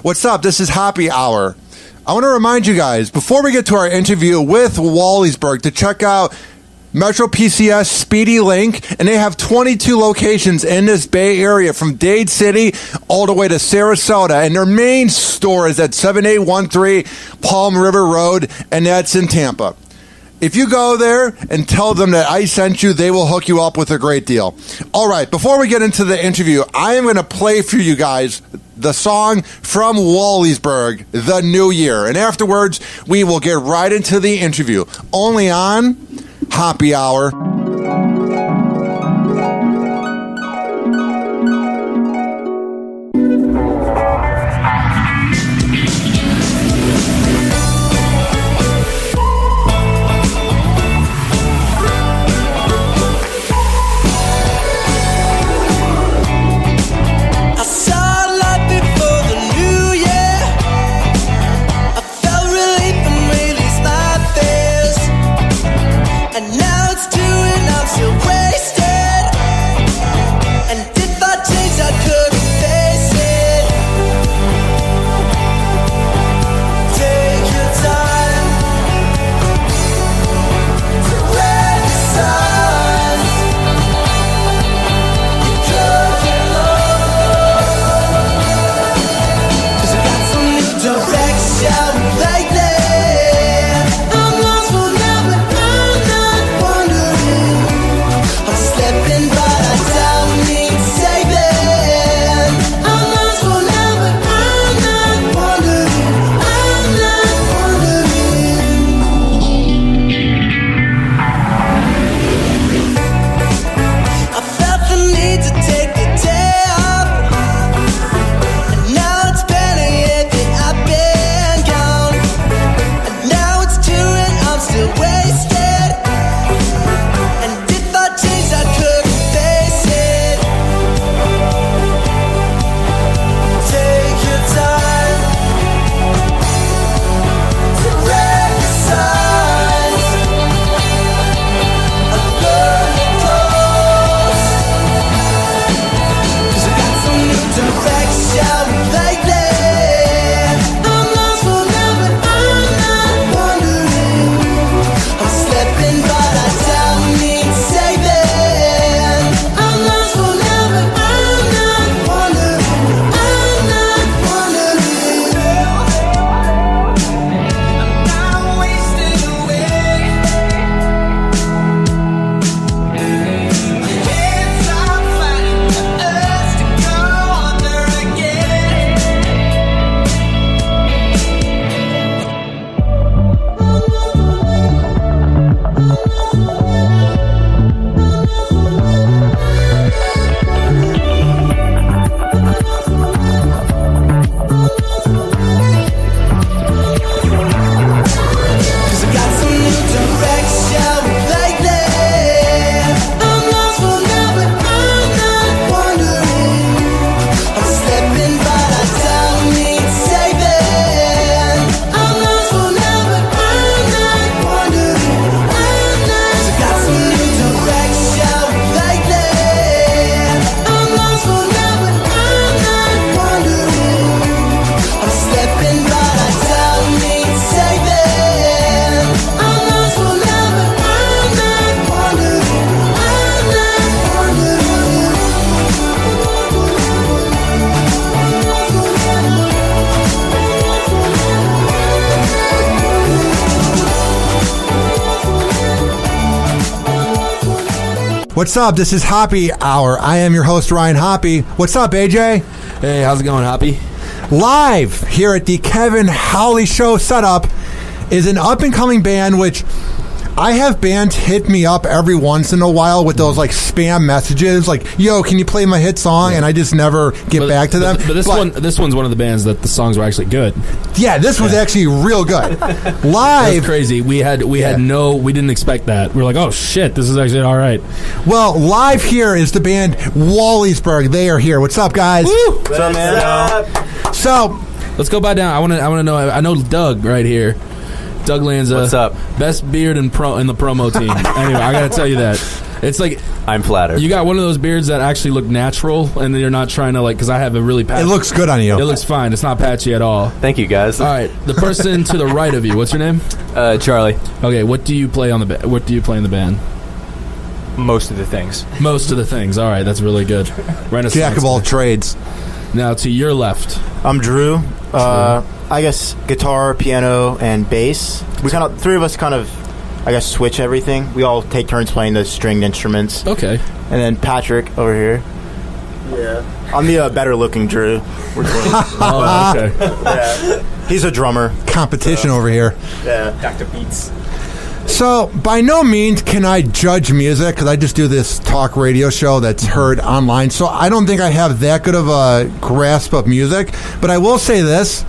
What's up? This is Hoppe Hour. I want to remind you guys, before we get to our interview with Wallysburg, to check out Metro PCS Speedy Link, and they have 22 locations in this Bay Area from Dade City all the way to Sarasota, and their main store is at 7813 Palm River Road, and that's in Tampa. If you go there and tell them that I sent you, they will hook you up with a great deal. All right, before we get into the interview, I am going to play for you guys the song from Wallysburg, The New Year. And afterwards, we will get right into the interview. Only on Hoppe Hour. What's up? This is Hoppe Hour. I am your host, Ryan Hoppe. What's up, AJ? Hey, how's it going, Hoppe? Live here at the Kevin Howley Show setup is an up-and-coming band, which I have bands hit me up every once in a while with those like spam messages, like, yo, can you play my hit song? And I just never get back to them. But this one's one of the bands that the songs were actually good. Yeah, this was actually real good. Live. That's crazy. We didn't expect that. We were like, oh shit, this is actually all right. Well, live here is the band Wallysburg. They are here. What's up, guys? Woo! What's up, man? So let's go back down. I want to know. I know Doug right here. Doug Lanza. What's up? Best beard in the promo team. Anyway, I got to tell you that. It's like I'm flattered. you got one of those beards that actually look natural, and then you're not trying to because I have a really patchy. It looks good on you. It looks fine. It's not patchy at all. Thank you, guys. All right, the person to the right of you. What's your name? Charlie. Okay, what do you play What do you play in the band? Most of the things. Most of the things. All right, that's really good. Renaissance. Jack of all trades. Now to your left. I'm Drew. I guess guitar, piano, and bass. Three of us I guess, switch everything. We all take turns playing the stringed instruments. Okay. And then Patrick over here. Yeah. I'm the better-looking Drew. We're twins. Oh, okay. Yeah. He's a drummer. Competition over here. Yeah. Dr. Beats. So, by no means can I judge music because I just do this talk radio show that's heard online. So, I don't think I have that good of a grasp of music. But I will say this.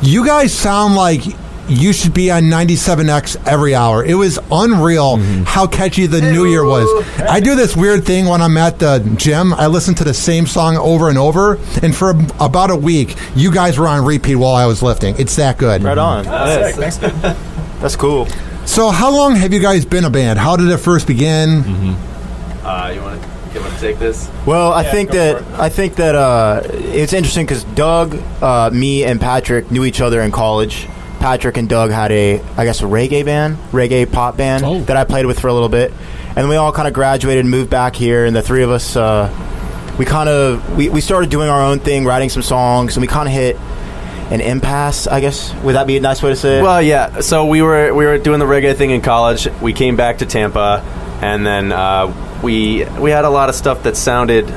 You guys sound like you should be on 97X every hour. It was unreal how catchy the New Year was. I do this weird thing when I'm at the gym. I listen to the same song over and over. And for about a week, you guys were on repeat while I was lifting. It's that good. Right on. That's sick. Thanks, dude. That's cool. So how long have you guys been a band? How did it first begin? You want to take this? Well, I think that it's interesting because Doug, me, and Patrick knew each other in college. Patrick and Doug had a reggae pop band that I played with for a little bit, and we all kind of graduated and moved back here. And the three of us, we started doing our own thing, writing some songs, and we kind of hit an impasse, I guess. Would that be a nice way to say it? Well, yeah. So we were doing the reggae thing in college. We came back to Tampa, and then we had a lot of stuff that sounded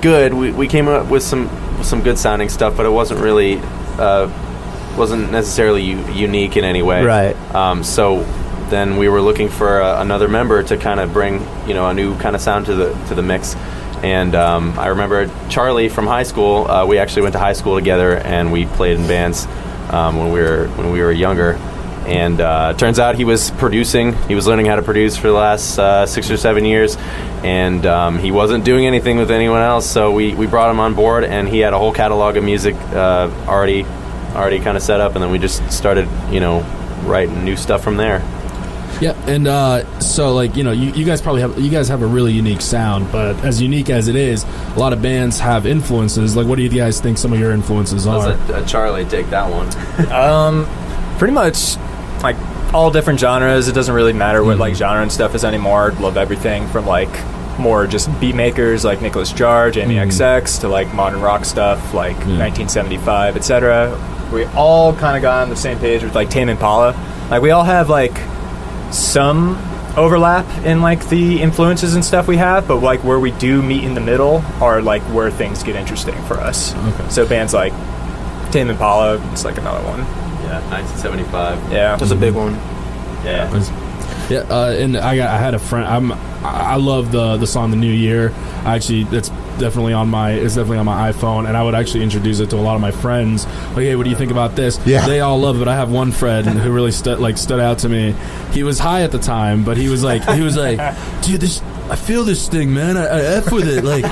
good. We came up with some good sounding stuff, but it wasn't really wasn't necessarily unique in any way. Right. So then we were looking for another member to kind of bring a new kind of sound to the mix. And I remember Charlie from high school. We actually went to high school together, and we played in bands when we were younger. And turns out he was producing. He was learning how to produce for the last 6 or 7 years, and he wasn't doing anything with anyone else. So we brought him on board, and he had a whole catalog of music already kind of set up, and then we just started writing new stuff from there. Yeah, and so you guys have a really unique sound, but as unique as it is, a lot of bands have influences. Like, what do you guys think some of your influences are? Let Charlie take that one. Pretty much like all different genres. It doesn't really matter what like genre and stuff is anymore. Love everything from like more just beat makers like Nicholas Jar, Jamie XX to like modern rock stuff like 1975, etc. We all kind of got on the same page with like Tame Impala. Like we all have like some overlap in like the influences and stuff we have, but like where we do meet in the middle are like where things get interesting for us. Okay. So bands like Tame Impala, it's like another one. Yeah, 1975. Yeah, that's a big one. Yeah. Yeah, and I had a friend. I love the song "The New Year." It's definitely on my iPhone, and I would actually introduce it to a lot of my friends. Like, hey, what do you think about this? Yeah, they all love it. I have one friend who really stood out to me. He was high at the time, but he was like, dude, I feel this thing, man. I F with it. Like,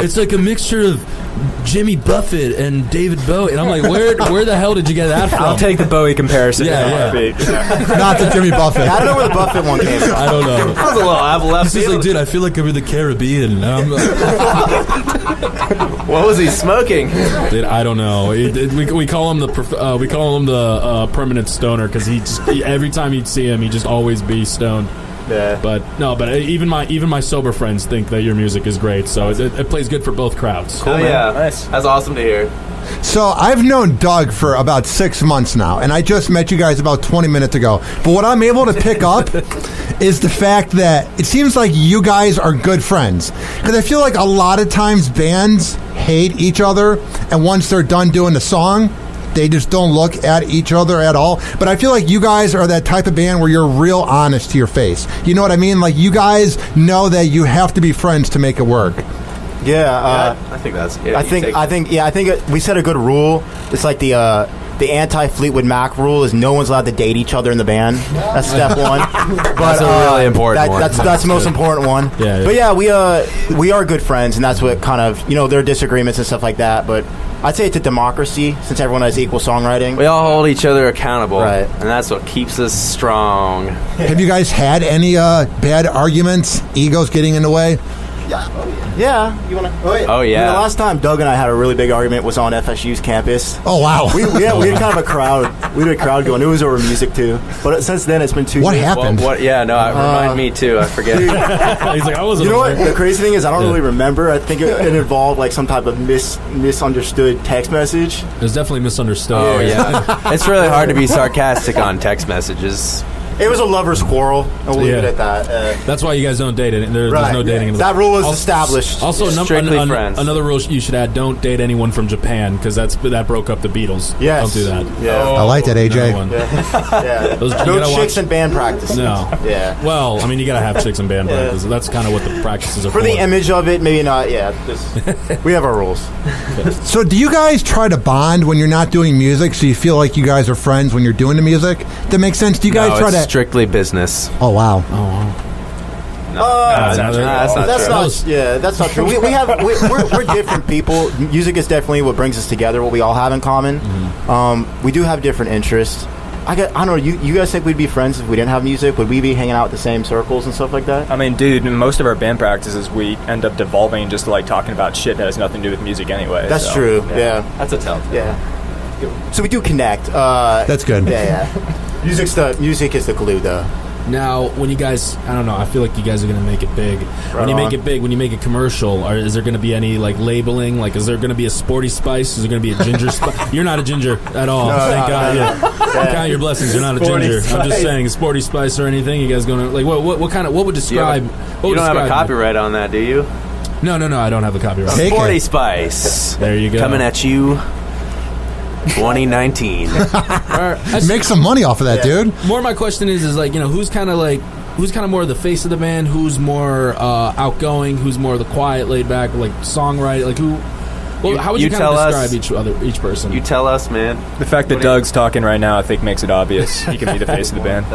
it's like a mixture of Jimmy Buffett and David Bowie. And I'm like, where the hell did you get that from? I'll take the Bowie comparison. Yeah. Not the Jimmy Buffett. I don't know where the Buffett one came from. I don't know. That was a little out of left He's field. like, dude, I feel like I'm in the Caribbean. And I'm like, what was he smoking? Dude, I don't know. We call him the permanent stoner because every time you'd see him, he'd just always be stoned. Yeah. But even my sober friends think that your music is great, so it plays good for both crowds. Cool, yeah. Nice. That's awesome to hear. So I've known Doug for about 6 months now, and I just met you guys about 20 minutes ago. But what I'm able to pick up is the fact that it seems like you guys are good friends. Because I feel like a lot of times bands hate each other, and once they're done doing the song, they just don't look at each other at all. But I feel like you guys are that type of band where you're real honest to your face. You know what I mean? Like, you guys know that you have to be friends to make it work. Yeah, I think that's. Yeah, I think we set a good rule. It's like the anti-Fleetwood Mac rule is no one's allowed to date each other in the band. That's step one. But, that's a really important one. That's the most important one. Yeah. But yeah, we are good friends, and that's what kind of there are disagreements and stuff like that. But I'd say it's a democracy since everyone has equal songwriting. We all hold each other accountable, Right. and that's what keeps us strong. Have you guys had any bad arguments? Egos getting in the way? Yeah. You want to? Oh, yeah. The last time Doug and I had a really big argument was on FSU's campus. Oh, wow. We had kind of a crowd. We had a crowd going. It was over music too. But since then, it's been 2 What years. happened? Well, remind me too. I forget. He's like, I wasn't. You know what? aware. The crazy thing is, I don't really remember. I think it involved like some type of misunderstood text message. It was definitely misunderstood. Oh yeah, it's really hard to be sarcastic on text messages. It was a lover's quarrel, and we'll leave Yeah. it at that. That's why you guys don't date. There's no dating. That rule was established. Also, Strictly friends. another rule you should add: don't date anyone from Japan because that broke up the Beatles. Yes. Don't do that. Yeah. I like that, AJ. Another one. Yeah. Those- you No gotta chicks watch- and band practice. No. Yeah. Well, I mean, you gotta have chicks and band practice. That's kind of what the practices are For the image of it, maybe not. Yeah. We have our rules. So do you guys try to bond when you're not doing music so you feel like you guys are friends when you're doing the music? That makes sense? Do you guys No, try it's to... strictly business. Oh, wow. That's not true. That's not true. We're different people. Music is definitely what brings us together. What we all have in common. We do have different interests. I don't know. You guys think we'd be friends if we didn't have music? Would we be hanging out in the same circles and stuff like that? I mean, dude, in most of our band practices, we end up devolving just to like talking about shit that has nothing to do with music anyway. That's so, true. Yeah. That's a telltale. Yeah. So we do connect. That's good. Yeah. Music is the glue, though. Now, when you guys, I don't know, I feel like you guys are going to make it big. When you make it big, when you make a commercial, is there going to be any, like, labeling? Like, is there going to be a sporty spice? Is there going to be a ginger spice? You're not a ginger at all. Thank God. Yeah. Count your blessings. You're not a ginger. I'm just saying, sporty spice or anything. You guys going to, like, what would describe... You don't have a copyright on that, do you? No, I don't have a copyright. Take Sporty it. Spice. There you go. Coming at you 2019. Make some money off of that, dude. More of my question is like, you know, who's kind of more of the face of the band? Who's more outgoing? Who's more of the quiet, laid back, like songwriter? Like who? Well, how would you kind of describe each person? You tell us, man. The fact that Doug's talking right now, I think, makes it obvious. He can be the face of the band.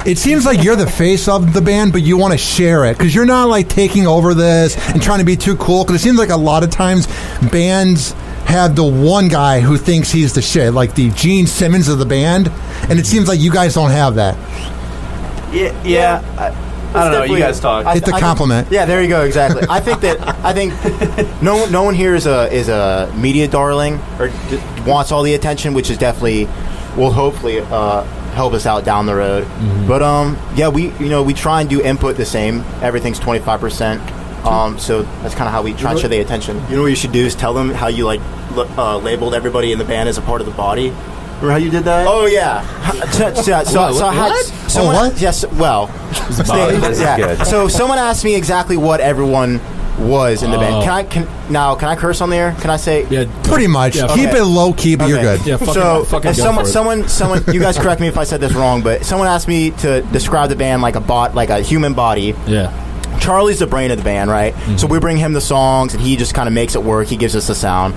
It seems like you're the face of the band, but you want to share it because you're not like taking over this and trying to be too cool. Because it seems like a lot of times bands have the one guy who thinks he's the shit, like the Gene Simmons of the band, and it seems like you guys don't have that. Yeah. I don't know. You guys talk. It's a compliment. Yeah, there you go. Exactly. I think no one here is a media darling or wants all the attention, which is definitely will hopefully help us out down the road. Mm-hmm. But yeah, we try and do input the same. Everything's 25%. So that's kind of how we try and show the attention. You know what you should do is tell them how you like labeled everybody in the band as a part of the body. Remember how you did that? Oh yeah. What? Yes. Well. This is good. So someone asked me exactly what everyone was in the band. Can I curse on the air? Can I say? Yeah, pretty much. Yeah, Keep it low key, but you're good. Yeah, fucking if go for it. someone, you guys correct me if I said this wrong, but someone asked me to describe the band like a human body. Yeah. Charlie's the brain of the band, right? Mm-hmm. So we bring him the songs, and he just kind of makes it work. He gives us the sound.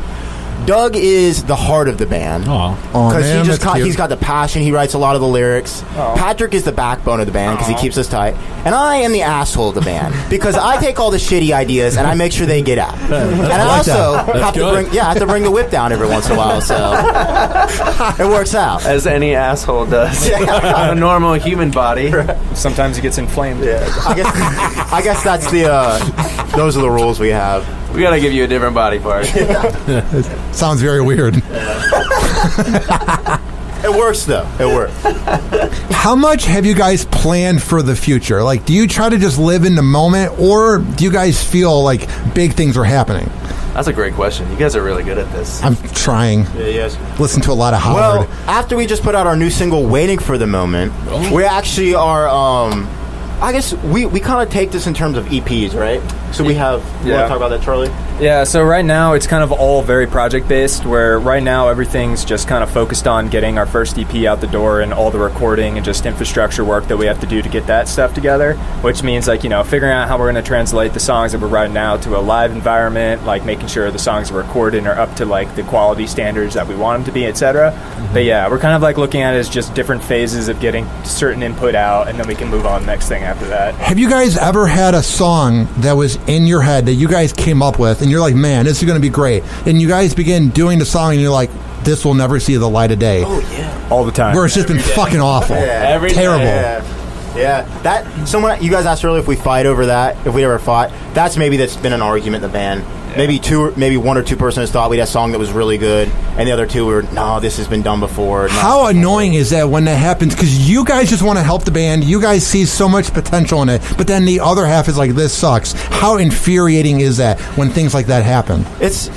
Doug is the heart of the band because he's got the passion. He writes a lot of the lyrics. Patrick is the backbone of the band because he keeps us tight, and I am the asshole of the band because I take all the shitty ideas and I make sure they get out. And I also have to bring the whip down every once in a while, so it works out. As any asshole does. A normal human body. Sometimes he gets inflamed. Yeah, I guess that's those are the rules we have. We gotta give you a different body part. Sounds very weird. It works though. It works. How much have you guys planned for the future? Like, do you try to just live in the moment, or do you guys feel like big things are happening? That's a great question. You guys are really good at this. I'm trying. Yeah, yes. Listen to a lot of Howard. Well, after we just put out our new single, "Waiting for the Moment," we actually are. I guess we kind of take this in terms of EPs, right? So we have. You want to talk about that, Charlie? Yeah, so right now it's kind of all very project-based, where right now everything's just kind of focused on getting our first EP out the door and all the recording and just infrastructure work that we have to do to get that stuff together, which means, like, figuring out how we're going to translate the songs that we're writing now to a live environment, like making sure the songs we're recording are up to, like, the quality standards that we want them to be, etc. Mm-hmm. But yeah, we're kind of, like, looking at it as just different phases of getting certain input out, and then we can move on to the next thing after that. Have you guys ever had a song that was in your head that you guys came up with, and and you're like, man, this is going to be great. And you guys begin doing the song, and you're like, this will never see the light of day. Oh, yeah. All the time. Where it's just been fucking awful. Terrible. Yeah. That, you guys asked earlier if we fight over that, if we ever fought. That's been an argument in the band. Yeah. Maybe one or two persons thought we had a song that was really good, and the other two were, no, this has been done before. How annoying is that when that happens? Because you guys just want to help the band. You guys see so much potential in it, but then the other half is like, this sucks. How infuriating is that when things like that happen? It's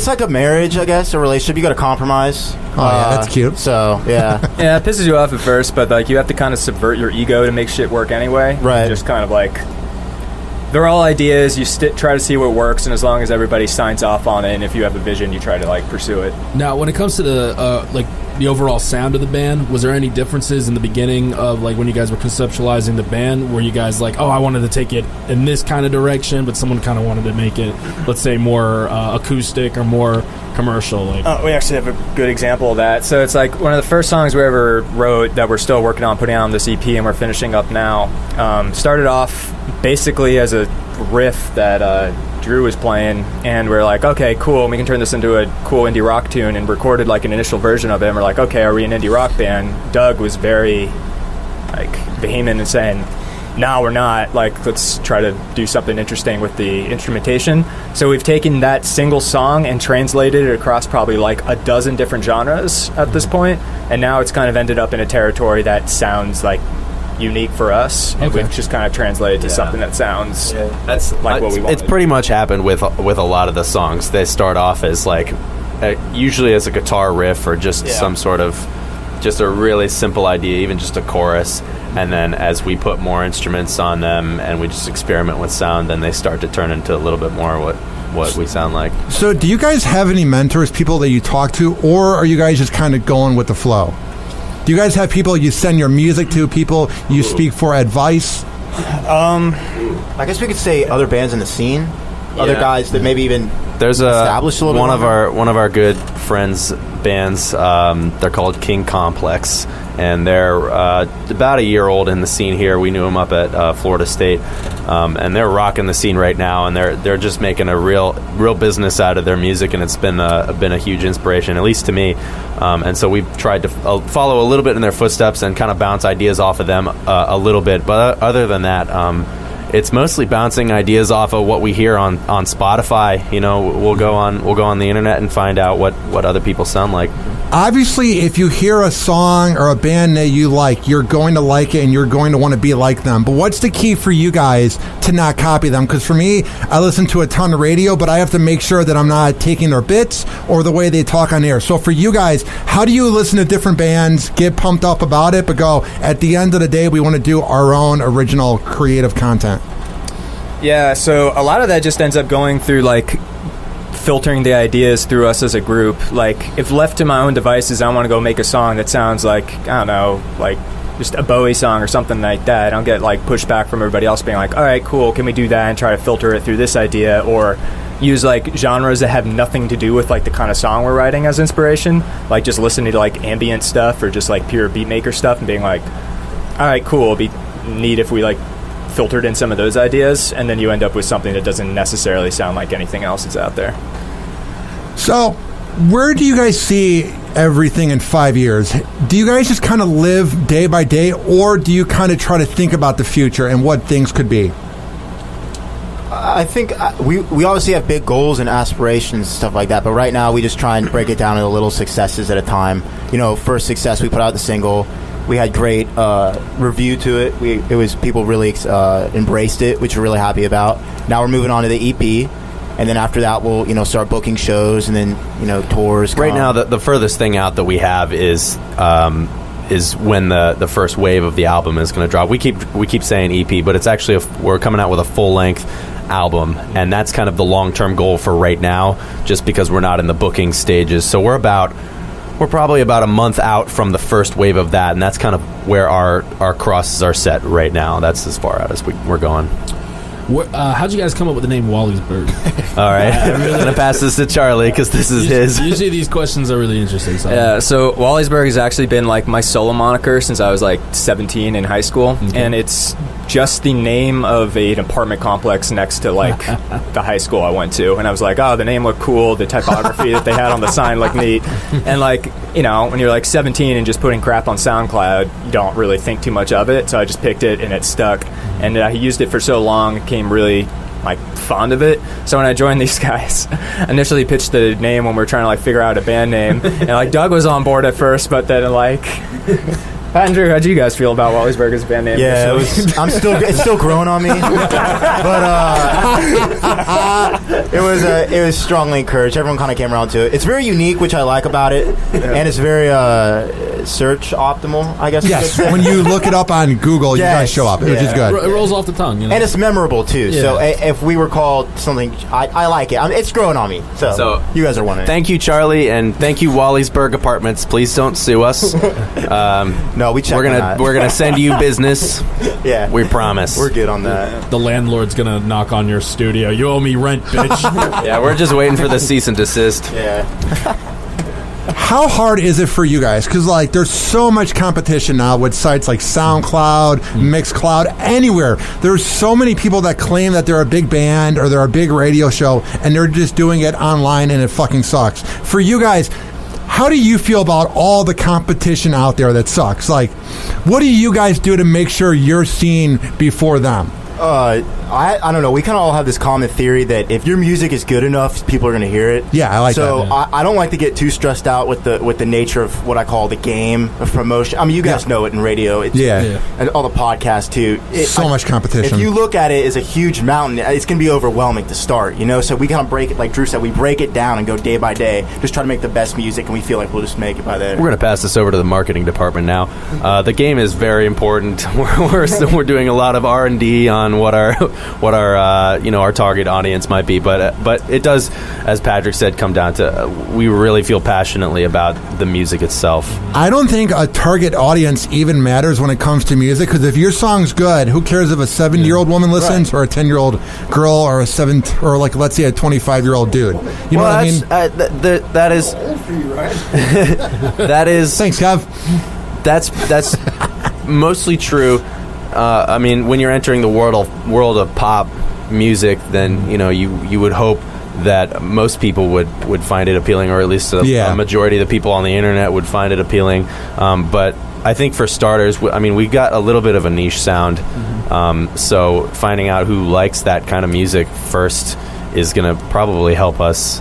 like a marriage, I guess, a relationship. You got to compromise. Oh, yeah, that's cute. So, yeah. Yeah, it pisses you off at first, but like you have to kind of subvert your ego to make shit work anyway. Right. Just kind of like, they're all ideas. You try to see what works, and as long as everybody signs off on it, and if you have a vision, you try to like pursue it. Now, when it comes to the overall sound of the band, was there any differences in the beginning of like when you guys were conceptualizing the band? Were you guys like, oh, I wanted to take it in this kind of direction, but someone kind of wanted to make it, let's say, more acoustic or more commercial? We actually have a good example of that. So it's like one of the first songs we ever wrote that we're still working on putting on this EP, and we're finishing up now. Started off basically as a riff that Drew was playing, and we're like, okay, cool, we can turn this into a cool indie rock tune, and recorded like an initial version of it, and we're like, okay, are we an indie rock band? Doug was very like vehement and saying, no, we're not, like, let's try to do something interesting with the instrumentation. So we've taken that single song and translated it across probably like a dozen different genres at this point, and now it's kind of ended up in a territory that sounds like unique for us, and we've just kind of translated to something that sounds that's like what we want. It's pretty much happened with a lot of the songs. They start off as like usually as a guitar riff or just some sort of just a really simple idea, even just a chorus, and then as we put more instruments on them and we just experiment with sound, then they start to turn into a little bit more what we sound like. So do you guys have any mentors, people that you talk to, or are you guys just kind of going with the flow? Do you guys have people you send your music to, people you speak for advice? I guess we could say other bands in the scene, other guys that maybe even established a little one bit one of our good friends bands. They're called King Complex, and they're about a year old in the scene here. We knew them up at Florida State, and they're rocking the scene right now. And they're just making a real business out of their music, and it's been a huge inspiration, at least to me. And so we've tried to follow a little bit in their footsteps and kind of bounce ideas off of them a little bit. But other than that, it's mostly bouncing ideas off of what we hear on Spotify. You know, we'll go on the internet and find out what other people sound like. Obviously, if you hear a song or a band that you like, you're going to like it and you're going to want to be like them. But what's the key for you guys to not copy them? Because for me, I listen to a ton of radio, but I have to make sure that I'm not taking their bits or the way they talk on air. So for you guys, how do you listen to different bands, get pumped up about it, but go, at the end of the day, we want to do our own original creative content? Yeah, so a lot of that just ends up going through like filtering the ideas through us as a group. Like, if left to my own devices, I want to go make a song that sounds like, I don't know, like just a Bowie song or something like that. I don't get like pushback from everybody else being like, all right, cool, can we do that and try to filter it through this idea, or use like genres that have nothing to do with like the kind of song we're writing as inspiration, like just listening to like ambient stuff or just like pure beat maker stuff and being like, all right, cool, it'd be neat if we like filtered in some of those ideas, and then you end up with something that doesn't necessarily sound like anything else that's out there. So where do you guys see everything in 5 years? Do you guys just kind of live day by day, or do you kind of try to think about the future and what things could be? I think we obviously have big goals and aspirations and stuff like that, but right now we just try and break it down into little successes at a time. You know, first success, we put out the single. We had great review to it. People really embraced it, which we're really happy about. Now we're moving on to the EP, and then after that we'll start booking shows and then tours. Right now, the furthest thing out that we have is when the first wave of the album is going to drop. We keep saying EP, but it's actually we're coming out with a full length album, and that's kind of the long term goal for right now, just because we're not in the booking stages. So we're probably about a month out from the first wave of that, and that's kind of where our crosses are set right now. That's as far out as we're going. How'd you guys come up with the name Wallysburg? All right, I'm going to pass this to Charlie because this is his. Usually these questions are really interesting. So. Yeah, so Wallysburg has actually been like my solo moniker since I was like 17 in high school, and it's just the name of an apartment complex next to like the high school I went to, and I was like, oh, the name looked cool, the typography that they had on the sign looked neat, and like, you know, when you're like 17 and just putting crap on SoundCloud, you don't really think too much of it, so I just picked it and it stuck, and I used it for so long, it became really like fond of it. So when I joined these guys, I initially pitched the name when we were trying to like figure out a band name, and like Doug was on board at first, but then like Andrew, how'd you guys feel about Wallysburg as a band name? Yeah, it's still growing on me, but it was strongly encouraged. Everyone kind of came around to it. It's very unique, which I like about it, and it's very search optimal, I guess. Yes, when you look it up on Google, you guys show up, which is good. It rolls off the tongue, you know? And it's memorable too. Yeah. So if we were called something, I like it. It's growing on me. So you guys are one of it. Thank you, Charlie, and thank you, Wallysburg Apartments. Please don't sue us. No, we're gonna send you business. Yeah, we promise. We're good on that. The landlord's gonna knock on your studio. You owe me rent, bitch. Yeah, we're just waiting for the cease and desist. Yeah. How hard is it for you guys? Because like, there's so much competition now with sites like SoundCloud, Mixcloud, anywhere. There's so many people that claim that they're a big band or they're a big radio show, and they're just doing it online, and it fucking sucks. For you guys, how do you feel about all the competition out there that sucks? Like, what do you guys do to make sure you're seen before them? I don't know. We kind of all have this common theory that if your music is good enough, people are going to hear it. Yeah, I like that. So I don't like to get too stressed out with the nature of what I call the game of promotion. I mean, you guys know it in radio. And all the podcasts too. So much competition. If you look at it as a huge mountain, it's going to be overwhelming to start. You know, so we kind of break it, like Drew said, we break it down and go day by day. Just try to make the best music, and we feel like we'll just make it by there. We're going to pass this over to the marketing department now. The game is very important. We're doing a lot of R&D on what our our target audience might be, but it does, as Patrick said, come down to we really feel passionately about the music itself. I don't think a target audience even matters when it comes to music, because if your song's good, who cares if a 7-year-old woman listens or a 10-year-old girl or a let's say a 25-year-old dude. You know what I mean? That is that is. Thanks, Kev. That's mostly true. I mean, when you're entering the world of pop music, then you would hope that most people would find it appealing, or at least a majority of the people on the internet would find it appealing. But I think for starters, we got a little bit of a niche sound, so finding out who likes that kind of music first is going to probably help us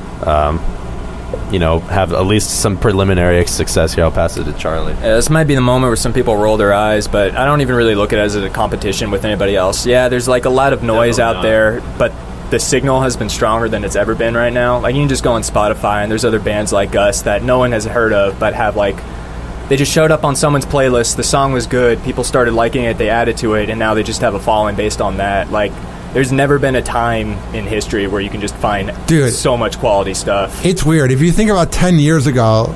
have at least some preliminary success here. I'll pass it to Charlie. Yeah, this might be the moment where some people roll their eyes, but I don't even really look at it as a competition with anybody else. Yeah, there's like a lot of noise out there, but the signal has been stronger than it's ever been right now. Like, you can just go on Spotify, and there's other bands like us that no one has heard of, but have they just showed up on someone's playlist, the song was good, people started liking it, they added to it, and now they just have a following based on that. Like, there's never been a time in history where you can just find so much quality stuff. It's weird. If you think about 10 years ago,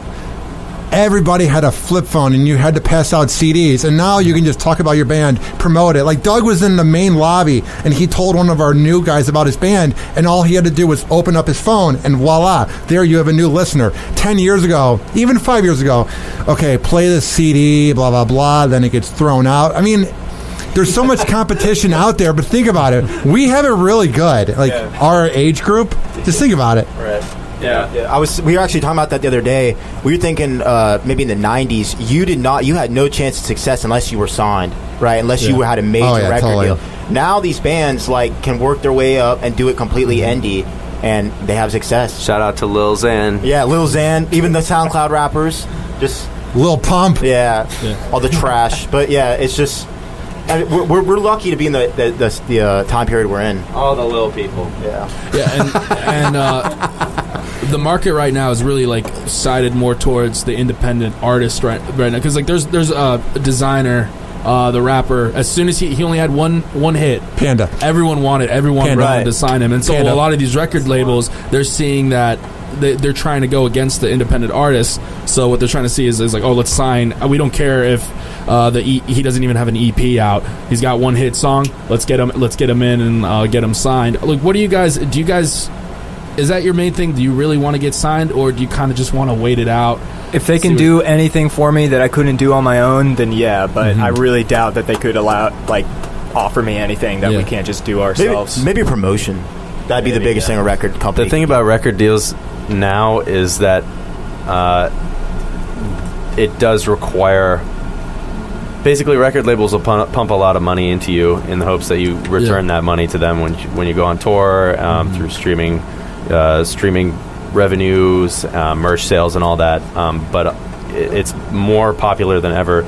everybody had a flip phone and you had to pass out CDs, and now you can just talk about your band, promote it. Like, Doug was in the main lobby and he told one of our new guys about his band, and all he had to do was open up his phone and voila, there you have a new listener. 10 years ago, even 5 years ago, okay, play this CD, blah, blah, blah, then it gets thrown out. I mean, there's so much competition out there, but think about it. We have it really good. Like, our age group, just think about it. Right. Yeah. We were actually talking about that the other day. We were thinking maybe in the 90s, you had no chance of success unless you were signed, right? Unless you had a major record deal. Now these bands can work their way up and do it completely indie, and they have success. Shout out to Lil Xan. Yeah, Lil Xan, even the SoundCloud rappers, just Lil Pump. Yeah. All the trash. But yeah, it's just, we're lucky to be in the time period we're in. All the little people. And the market right now is really sided more towards the independent artist right now, because there's a designer, the rapper. As soon as he only had one hit, Panda, everyone wanted to sign him, and so a lot of these record labels, they're seeing that they're trying to go against the independent artists. So what they're trying to see is like, oh, let's sign. We don't care if he doesn't even have an EP out. He's got one hit song. Let's get him in and get him signed. Like, what do you guys? Is that your main thing? Do you really want to get signed, or do you kind of just want to wait it out? If they can do anything for me that I couldn't do on my own, then yeah. But I really doubt that they could offer me anything that we can't just do ourselves. Maybe promotion. That'd be the biggest thing a record company. The thing about record deals now is that it does require. Basically, record labels will pump a lot of money into you in the hopes that you return that money to them when you go on tour, through streaming revenues, merch sales, and all that. But it's more popular than ever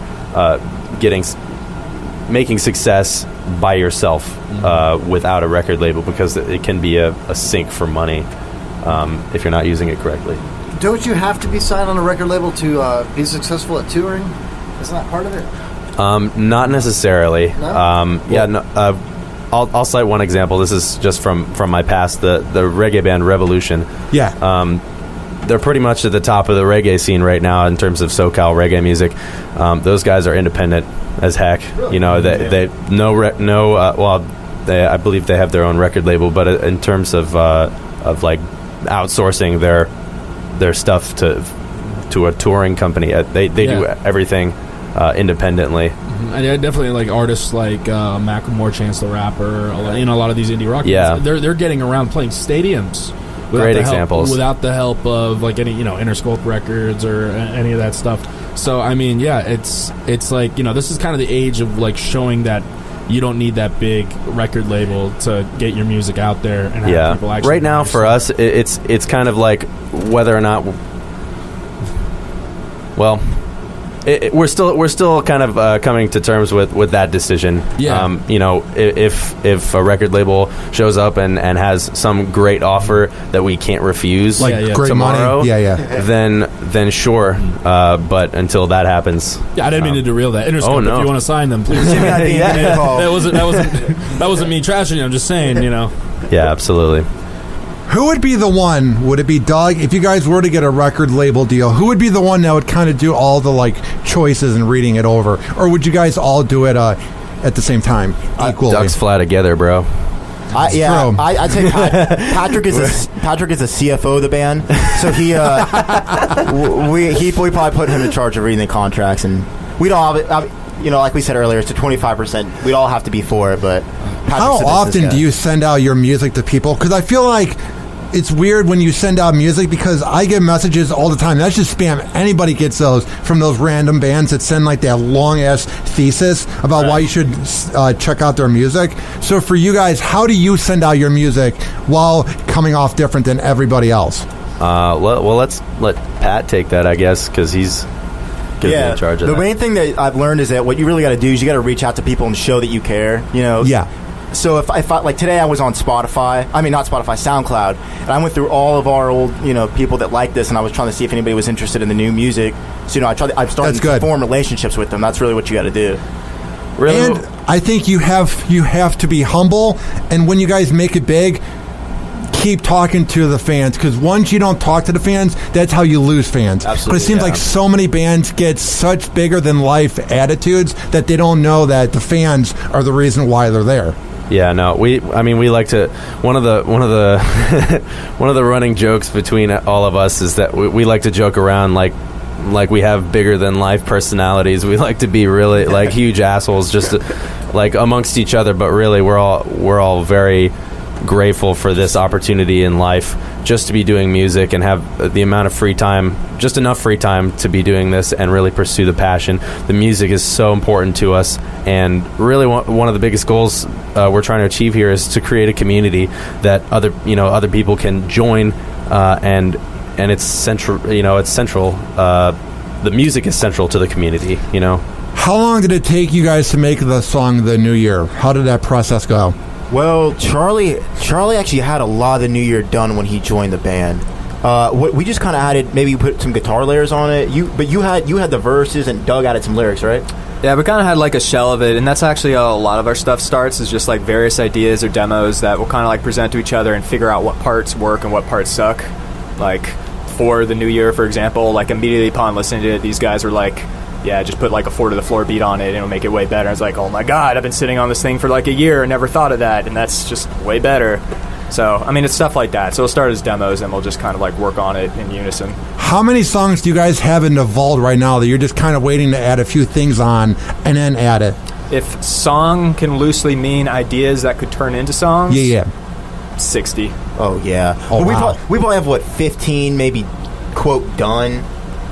making success by yourself without a record label, because it can be a sink for money if you're not using it correctly. Don't you have to be signed on a record label to be successful at touring? Isn't that part of it? Not necessarily. No? I'll cite one example. This is just from my past. The reggae band Revolution. Yeah. They're pretty much at the top of the reggae scene right now in terms of SoCal reggae music. Those guys are independent as heck. Really? You know, they I believe they have their own record label, but in terms of like outsourcing their stuff to a touring company, they do everything independently. And I definitely like artists like Macklemore, Chance the Rapper, a lot of these indie rock bands. They're getting around playing stadiums. Great examples. Without the help of like any Interscope Records or any of that stuff. So I mean, it's like this is kind of the age of like showing that you don't need that big record label to get your music out there and have people actually. Right now, for us, it's kind of like whether or not. Well. We're still kind of coming to terms with that decision. Yeah. If a record label shows up and has some great offer that we can't refuse, like great tomorrow, money. then sure. But until that happens, I didn't mean to derail that. Interscope, if you want to sign them, please. That wasn't me trashing you. I'm just saying, Yeah, absolutely. Who would be the one? Would it be Doug? If you guys were to get a record label deal, who would be the one that would kind of do all the like choices and reading it over, or would you guys all do it at the same time equally? Ducks fly together, bro. I'd say Patrick is a CFO of the band, so we probably put him in charge of reading the contracts, and we'd all have it. Like we said earlier, it's a 25%. We'd all have to be for it, but Patrick's how often do you send out your music to people? Because I feel like it's weird when you send out music, because I get messages all the time. That's just spam. Anybody gets those from those random bands that send like that long ass thesis about why you should check out their music. So for you guys, how do you send out your music while coming off different than everybody else? Well, let's let Pat take that, I guess, because he's be in charge of the that. main thing that I've learned is that what you really got to do is you got to reach out to people and show that you care. Yeah. So if I like today, I was on Spotify. I mean, not Spotify, SoundCloud, and I went through all of our old, people that like this, and I was trying to see if anybody was interested in the new music. So I've started to form relationships with them. That's really what you got to do. Really? And I think you have to be humble, and when you guys make it big, keep talking to the fans, because once you don't talk to the fans, that's how you lose fans. Absolutely, but it seems like so many bands get such bigger than life attitudes that they don't know that the fans are the reason why they're there. Yeah, no, we like to, one of the one of the running jokes between all of us is that we like to joke around like we have bigger than life personalities. We like to be really like huge assholes just like amongst each other, but really we're all very grateful for this opportunity in life, just to be doing music and have the amount of free time, just enough free time to be doing this and really pursue the passion. The music is so important to us, and really one of the biggest goals we're trying to achieve here is to create a community that other people can join, and it's central. It's central. The music is central to the community. How long did it take you guys to make the song "The New Year"? How did that process go? Well, Charlie actually had a lot of the New Year done when he joined the band. We just kind of added, maybe put some guitar layers on it. You had the verses, and Doug added some lyrics, right? Yeah, we kind of had like a shell of it, and that's actually how a lot of our stuff starts, is just like various ideas or demos that we'll kind of like present to each other and figure out what parts work and what parts suck. Like, for the new year, for example, like, immediately upon listening to it, these guys were like, yeah, just put like a 4-to-the-floor beat on it and it'll make it way better. I was like, oh my God, I've been sitting on this thing for like a year and never thought of that, and that's just way better. So, I mean, it's stuff like that. So it'll start as demos and we'll just kind of like work on it in unison. How many songs do you guys have in the vault right now that you're just kind of waiting to add a few things on and then add it? If song can loosely mean ideas that could turn into songs, Yeah. 60. Oh, yeah. Oh, Well, wow. we probably have, what, 15, maybe, quote, done?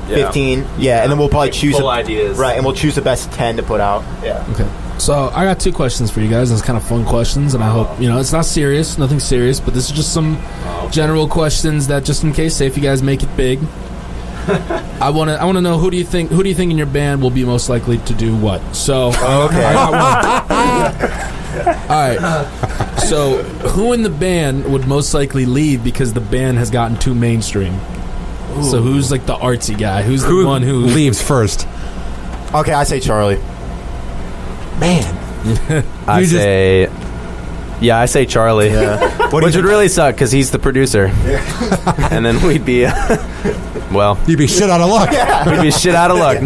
Yeah. 15? Yeah, and then we'll probably Like choose... full ideas. Right, and we'll choose the best 10 to put out. Yeah. Okay. So I got 2 questions for you guys. It's kind of fun questions, and I hope it's not serious, nothing serious, but this is just some general questions that, just in case, say if you guys make it big. I want to know who do you think in your band will be most likely to do what. So Okay. I got one. All right. So who in the band would most likely leave because the band has gotten too mainstream? Ooh. So who's like the artsy guy? Who's the one who leaves first? Okay, I say Charlie. Man. I say Charlie. Yeah. Which would really suck because he's the producer. And then we'd be, You'd be shit out of luck. we'd be shit out of luck.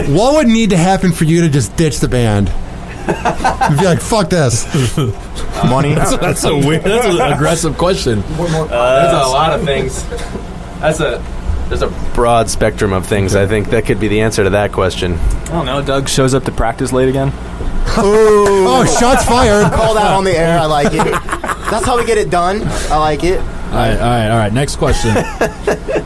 What would need to happen for you to just ditch the band? You'd be like, fuck this. Money. That's a weird. That's an aggressive question. There's a lot of things. There's a broad spectrum of things. I think that could be the answer to that question. I don't know. Doug shows up to practice late again. Oh, shots fired. Call that on the air. I like it. That's how we get it done. I like it. All right. Next question.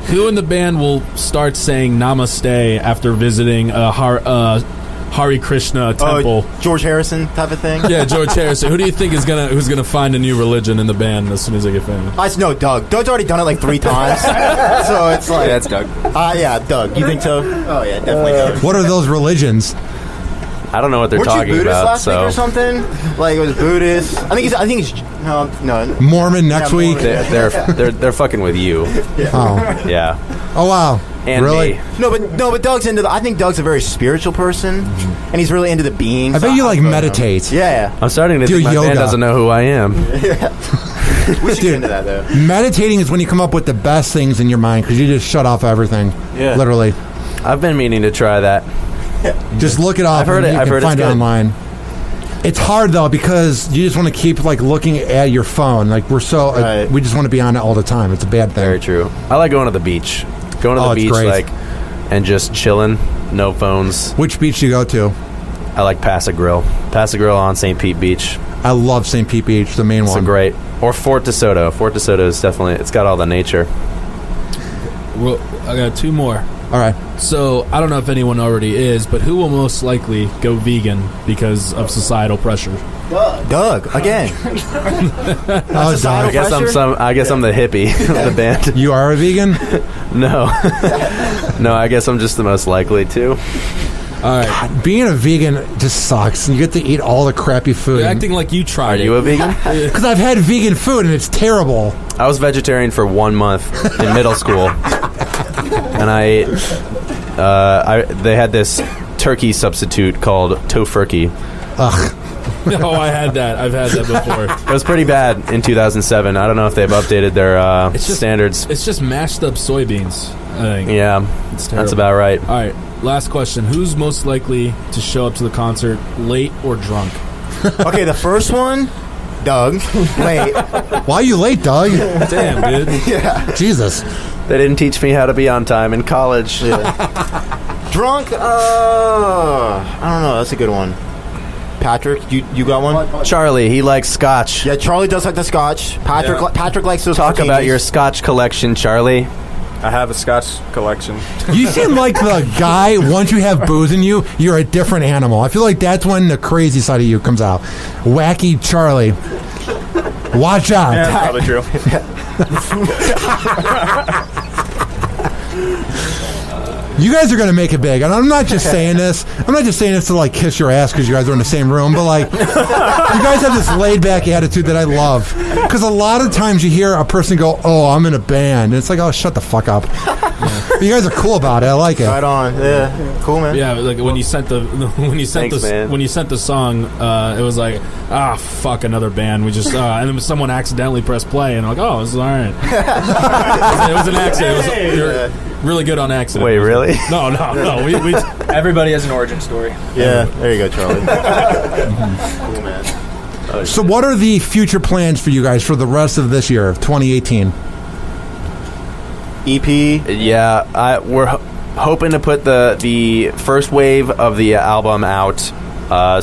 Who in the band will start saying namaste after visiting a Hare Krishna temple? George Harrison type of thing. Yeah, George Harrison. Who do you think is who's gonna find a new religion in the band as soon as they get famous? I know Doug. Doug's already done it like 3 times. So it's like... Yeah, it's Doug. Yeah, Doug. You think so? Oh, yeah, definitely Doug. What are those religions? I don't know what they're Weren't talking you Buddhist about. last week So or something? Like, it was Buddhist. I think it's no. Mormon next week? Mormon. they're fucking with you. Oh. Yeah. Oh, wow. And really? me. No, but Doug's into I think Doug's a very spiritual person, and he's really into the beings. I bet you, like, meditate. Yeah. I'm starting to Do think my yoga. band doesn't know who I am. We should get into that, though. Meditating is when you come up with the best things in your mind because you just shut off everything. Yeah. Literally. I've been meaning to try that. Just look it up. I've heard and it. You I've can heard find it's it good. online. It's hard though because you just want to keep like looking at your phone. Like we're so Right. we just want to be on it all the time. It's a bad thing. Very true. I like going to the beach. Going to the it's beach, great. like, and just chilling, no phones. Which beach do you go to? I like Pass Grill. Pass Grill on St. Pete Beach. I love St. Pete Beach, the main It's one. a great. Or Fort DeSoto. Fort DeSoto is definitely. It's got all the nature. Well, I got 2 more. All right. So I don't know if anyone already is, but who will most likely go vegan because of societal pressure? Doug again. Oh, societal I guess pressure? I guess I'm the hippie of the band. You are a vegan? No, no. I guess I'm just the most likely to. All right. Being a vegan just sucks. You get to eat all the crappy food. You're acting like you tried Are it. you a vegan? Because I've had vegan food and it's terrible. I was vegetarian for 1 month in middle school, and they had this turkey substitute called tofurkey. Ugh. Oh, I had that. I've had that before. It was pretty bad in 2007. I don't know if they've updated their standards. It's just mashed up soybeans, I think. Yeah, It's terrible. that's about right. All right. Last question. Who's most likely to show up to the concert late or drunk? Okay, the first one, Doug. Wait. Why are you late, Doug? Damn, dude. Jesus. They didn't teach me how to be on time in college. Drunk? I don't know. That's a good one. Patrick, you got one? Charlie, he likes scotch. Yeah, Charlie does like the scotch. Patrick likes those. Talk about cages. your scotch collection, Charlie. I have a Scotch collection. You seem like the guy, once you have booze in you, you're a different animal. I feel like that's when the crazy side of you comes out. Wacky Charlie. Watch out. Yeah, that's probably true. You guys are going to make it big. And I'm not just saying this. I'm not just saying this to like kiss your ass because you guys are in the same room. But like, you guys have this laid back attitude that I love. Because a lot of times you hear a person go, "Oh, I'm in a band." And it's like, "Oh, shut the fuck up." You guys are cool about it. I like it. Right on. Yeah. Cool, man. Yeah, like when you sent the song, it was like, fuck, another band. We just and then someone accidentally pressed play, and I'm like, oh, this is all right. It was an accident. You're really good on accident. Wait, really? No. We Everybody has an origin story. Yeah. There you go, Charlie. Cool, man. So what are the future plans for you guys for the rest of this year, of 2018? EP. Yeah, we're hoping to put the first wave of the album out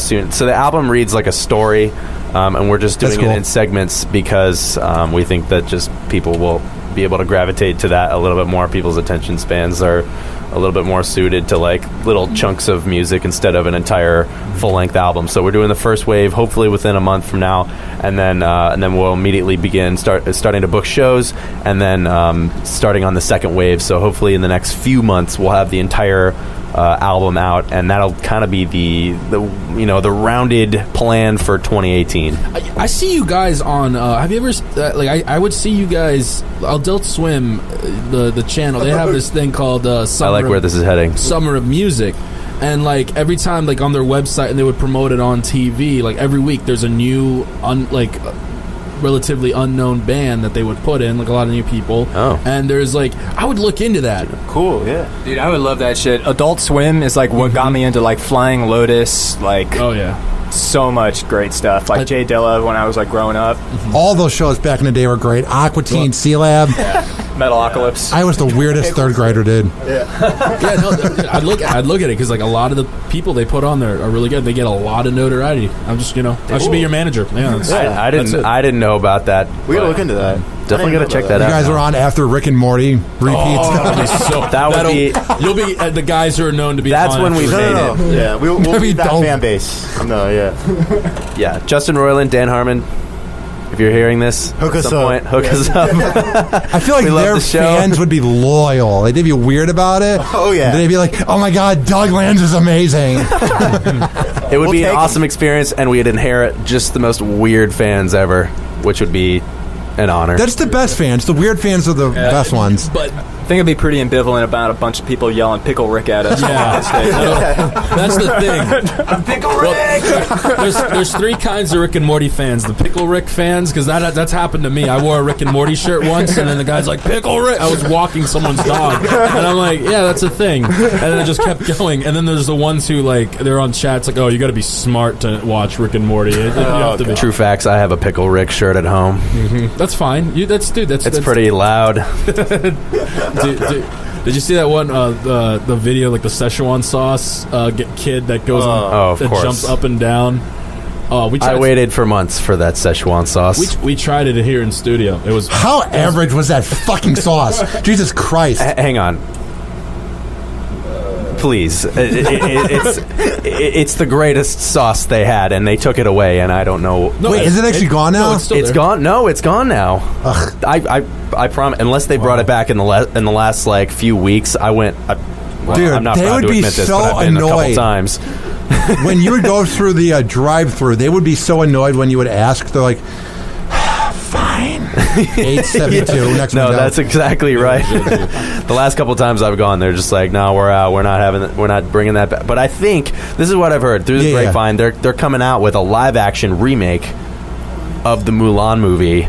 soon. So the album reads like a story, and we're just doing it in segments because we think that just people will be able to gravitate to that a little bit more. People's attention spans are a little bit more suited to like little chunks of music instead of an entire full-length album. So we're doing the first wave hopefully within a month from now, and then we'll immediately begin starting to book shows, and then starting on the second wave. So hopefully in the next few months we'll have the entire album out, and that'll kind of be the rounded plan for 2018. I see you guys on. Have you ever I would see you guys Adult Swim, the channel. They have this thing called I like where this is heading. Summer of Music. And like every time, like on their website, and they would promote it on TV. Like every week, there's a new, relatively unknown band that they would put in, like a lot of new people. Oh, and there's like, I would look into that. Cool, yeah, dude. I would love that shit. Adult Swim is like what got me into like Flying Lotus. Like, oh yeah, so much great stuff. Like Jay Dilla when I was like growing up. All those shows back in the day were great. Aqua Teen, C-Lab. Metalocalypse. I was the weirdest third grader, dude. I'd look at it because like a lot of the people they put on there are really good. They get a lot of notoriety. I'm just I should be your manager. Yeah, I didn't know about that. We gotta look into that. Definitely gotta check that out. You guys are on after Rick and Morty repeats. That would be. You'll be the guys who are known to be. That's when we made it. Yeah, we'll be that fan base. No, yeah. Yeah, Justin Roiland, Dan Harmon. If you're hearing this, hook at us some up. point, hook us up. I feel like their fans would be loyal. They'd be weird about it. Oh, yeah. They'd be like, oh my God, Doug Lange is amazing. It would be an awesome experience, and we'd inherit just the most weird fans ever, which would be an honor. That's the best fans. The weird fans are the best ones. But I think I'd be pretty ambivalent about a bunch of people yelling Pickle Rick at us. Yeah, that's the thing. Pickle Rick! There's three kinds of Rick and Morty fans. The Pickle Rick fans, because that's happened to me. I wore a Rick and Morty shirt once, and then the guy's like, Pickle Rick! I was walking someone's dog. And I'm like, yeah, that's a thing. And then it just kept going. And then there's the ones who, like, they're on chats like, oh, you got to be smart to watch Rick and Morty. You have to be. True facts, I have a Pickle Rick shirt at home. Mm-hmm. That's fine. That's pretty loud. Did you see that one the video, like the Szechuan sauce kid that goes that course. jumps up and down? I waited for months for that Szechuan sauce. We tried it here in studio. It was how average was that fucking sauce? Jesus Christ! Hang on. Please, it's the greatest sauce they had, and they took it away, and I don't know. No, wait, is it actually gone now? No, it's gone. No, it's gone now. Ugh. I promise. Unless they brought it back in the last like few weeks, I went. Dude, I'm not they proud would to be admit this, so but I've been annoyed a couple times. When you would go through the drive-through, they would be so annoyed when you would ask. They're like, fine. 872 next No, window. that's exactly right. The last couple times I've gone, they're just like, no, we're out. We're not bringing that back. But I think this is what I've heard through the grapevine. They're coming out with a live-action remake of the Mulan movie.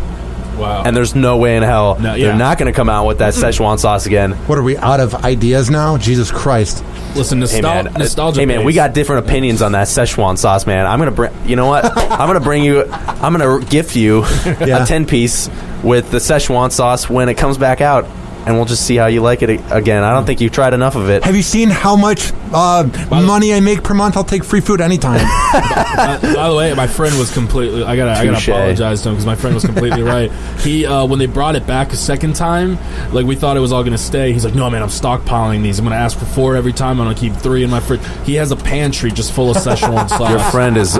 Wow. And there's no way in hell they're not going to come out with that Szechuan sauce again. What, are we out of ideas now? Jesus Christ. Listen, nostalgia. Hey, man, we got different opinions on that Szechuan sauce, man. I'm going to bring... You know what? I'm going to gift you a 10-piece with the Szechuan sauce when it comes back out. And we'll just see how you like it again. I don't think you've tried enough of it. Have you seen how much money I make per month? I'll take free food anytime. By the way, my friend was completely. I gotta apologize to him because my friend was completely right. He when they brought it back a second time, like we thought it was all gonna stay. He's like, no man, I'm stockpiling these. I'm gonna ask for 4 every time. I'm gonna keep 3 in my fridge. He has a pantry just full of Szechuan sauce. Your friend is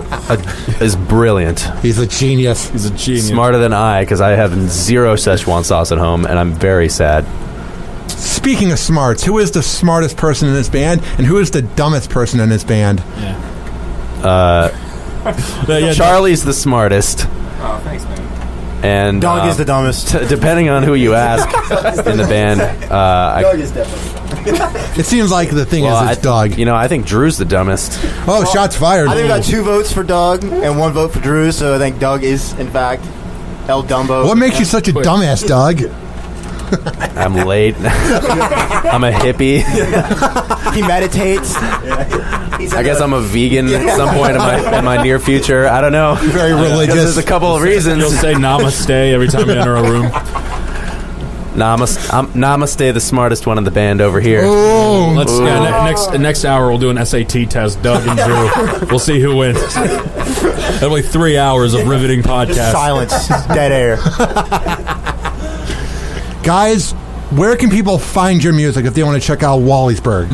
brilliant. He's a genius. He's a genius. Smarter than I, because I have 0 Szechuan sauce at home, and I'm very sad. Speaking of smarts, who is the smartest person in this band, and who is the dumbest person in this band? Charlie's the smartest. Oh, thanks, man. And Dog is the dumbest. Depending on who you ask in the band, Dog is definitely. It seems like the thing is it's Doug. You know, I think Drew's the dumbest. Oh, shots fired. I think we got 2 votes for Doug and 1 vote for Drew, so I think Doug is, in fact, El Dumbo. What makes you such a dumbass, Doug? I'm late. I'm a hippie. He meditates. I guess I'm a vegan at some point in my near future. I don't know. Very religious. There's a couple of reasons. You'll say namaste every time you enter a room. Namaste, the smartest one in the band over here. Next hour we'll do an SAT test, Doug and Drew. We'll see who wins. That'll be 3 hours of riveting podcast. Silence. Dead air. Guys, where can people find your music if they want to check out Wallysburg?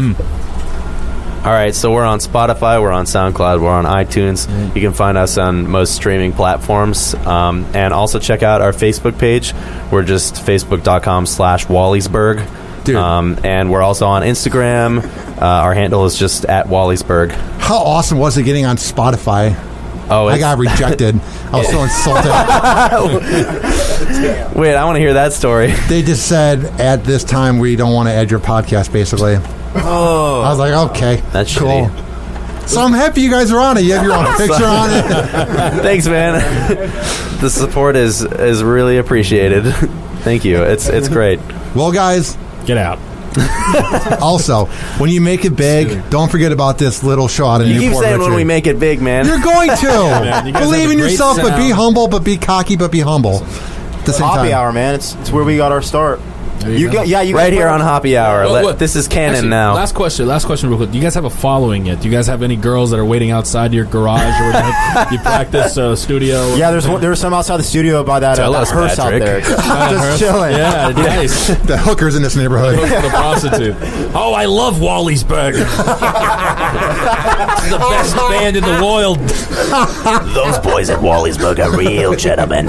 All right, so we're on Spotify, we're on SoundCloud, we're on iTunes. You can find us on most streaming platforms. And also check out our Facebook page. We're just facebook.com/Wallysburg. Dude. And we're also on Instagram. Our handle is just @Wallysburg. How awesome was it getting on Spotify? Oh, I got rejected. I was so insulted. Wait, I want to hear that story. They just said, at this time, we don't want to add your podcast, basically. Oh. I was like, okay, That's cool. shitty. So I'm happy you guys are on it. You have your own picture on it. Thanks, man. The support is really appreciated. Thank you. It's great. Well, guys, Get out. also, when you make it big, don't forget about this little show out of You keep Newport saying Richard. when we make it big, man. You're going to. Man, you guys Believe have a in great yourself, but be sound. humble, but be cocky, but be humble. At the same Hoppe time. Hour, man. It's where we got our start. You got right here on Hoppe Hour. What? This is canon Actually, now. Last question real quick. Do you guys have a following yet? Do you guys have any girls that are waiting outside your garage or you practice studio? Yeah, there's some outside the studio by that Tell us, hearse out Patrick. there. Just chilling. Yeah, nice. The hookers in this neighborhood. The prostitute. Oh, I love Wallysburg. This is the best band in the world. Those boys at Wallysburg are real gentlemen.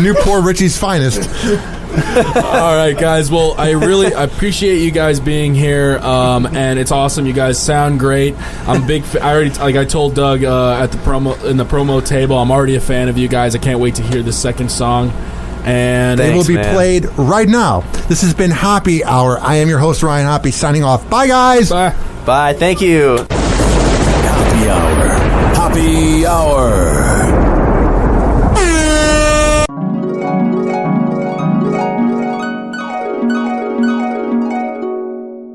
Newport Richie's finest. All right, guys. Well, I appreciate you guys being here, and it's awesome. You guys sound great. I'm a big. I told Doug at the promo table. I'm already a fan of you guys. I can't wait to hear the second song. And They will be man. played right now. This has been Hoppe Hour. I am your host, Ryan Hoppe, signing off. Bye, guys. bye. Bye. Thank you. Happy Hour. Happy Hour.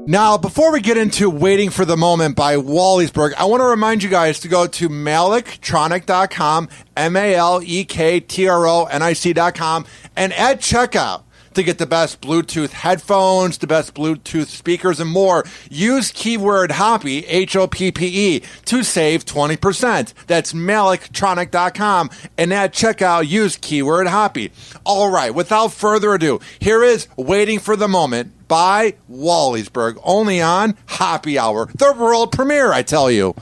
Now, before we get into Waiting for the Moment by Wallysburg, I want to remind you guys to go to malectronic.com, MALEKTRONIC.com, and at checkout to get the best Bluetooth headphones, the best Bluetooth speakers, and more. Use keyword Hoppe, Hoppe, to save 20%. That's malectronic.com, and at checkout, use keyword Hoppe. All right, without further ado, here is Waiting for the Moment by Wallysburg, only on Hoppe Hour, the world premiere, I tell you.